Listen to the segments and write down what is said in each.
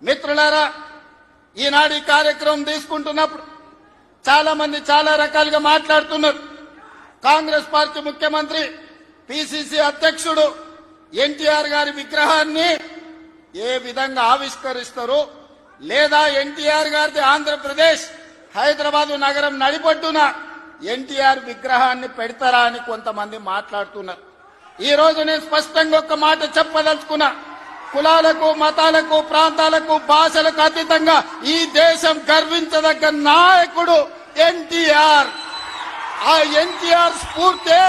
మిత్రులారా, ఈనాడు ఈ కార్యక్రమం తీసుకుంటున్నప్పుడు చాలా మంది చాలా రకాలుగా మాట్లాడుతున్నారు. కాంగ్రెస్ పార్టీ ముఖ్యమంత్రి పిసిసి అధ్యక్షుడు ఎన్టీఆర్ గారి విగ్రహాన్ని ఏ విధంగా ఆవిష్కరిస్తారు, లేదా ఎన్టీఆర్ గారి ఆంధ్రప్రదేశ్ హైదరాబాద్ నగరం నడిబొడ్డున ఎన్టీఆర్ విగ్రహాన్ని పెడతారా అని కొంతమంది మాట్లాడుతున్నారు. ఈ రోజు నేను స్పష్టంగా ఒక మాట చెప్పదలుచుకున్నా. కులాలకు, మతాలకు, ప్రాంతాలకు, భాషలకు అతీతంగా ఈ దేశం గర్వించదగ్గ నాయకుడు ఎన్టీఆర్. ఆ ఎన్టీఆర్ స్ఫూర్తి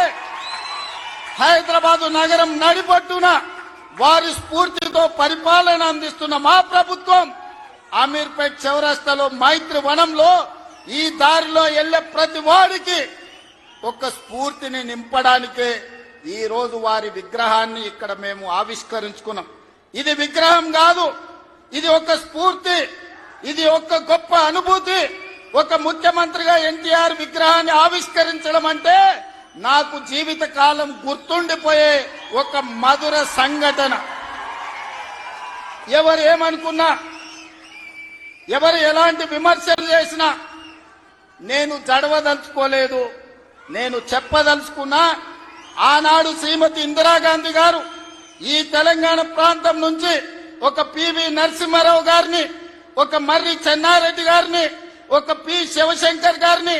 హైదరాబాద్ నగరం నడిబొడ్డున వారి స్ఫూర్తితో పరిపాలన అందిస్తున్న మా ప్రభుత్వం అమీర్పేట్ చౌరస్తాలో మైత్రి వనంలో ఈ దారిలో వెళ్లే ప్రతి వాడికి ఒక స్ఫూర్తిని నింపడానికే ఈ రోజు వారి విగ్రహాన్ని ఇక్కడ మేము ఆవిష్కరించుకున్నాం. ఇది విగ్రహం కాదు, ఇది ఒక స్ఫూర్తి, ఇది ఒక గొప్ప అనుభూతి. ఒక ముఖ్యమంత్రిగా ఎన్టీఆర్ విగ్రహాన్ని ఆవిష్కరించడం అంటే నాకు జీవిత కాలం గుర్తుండిపోయే ఒక మధుర సంఘటన. ఎవరు ఏమనుకున్నా, ఎవరు ఎలాంటి విమర్శలు చేసినా నేను జడవదలుచుకోలేదు. నేను చెప్పదలుచుకున్నా, ఆనాడు శ్రీమతి ఇందిరాగాంధీ గారు ఈ తెలంగాణ ప్రాంతం నుంచి ఒక పివి నరసింహారావు గారిని, ఒక మర్రి చెన్నారెడ్డి గారిని, ఒక పి శివశంకర్ గారిని,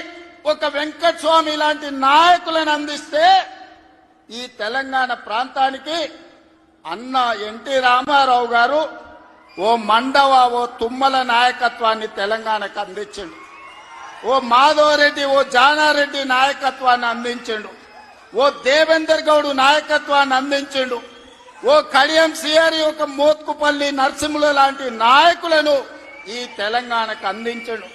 ఒక వెంకటస్వామి లాంటి నాయకులను అందిస్తే ఈ తెలంగాణ ప్రాంతానికి అన్న ఎన్టీ రామారావు గారు ఓ మండవ, ఓ తుమ్మల నాయకత్వాన్ని తెలంగాణకు అందించిండు. ఓ మాధవరెడ్డి, ఓ జానారెడ్డి నాయకత్వాన్ని అందించిండు. ఓ దేవేందర్ గౌడ్ నాయకత్వాన్ని అందించిండు. ఓ కడియం సిఆరి, ఒక మోత్కుపల్లి నరసింహులు లాంటి నాయకులను ఈ తెలంగాణకు అందించిండు.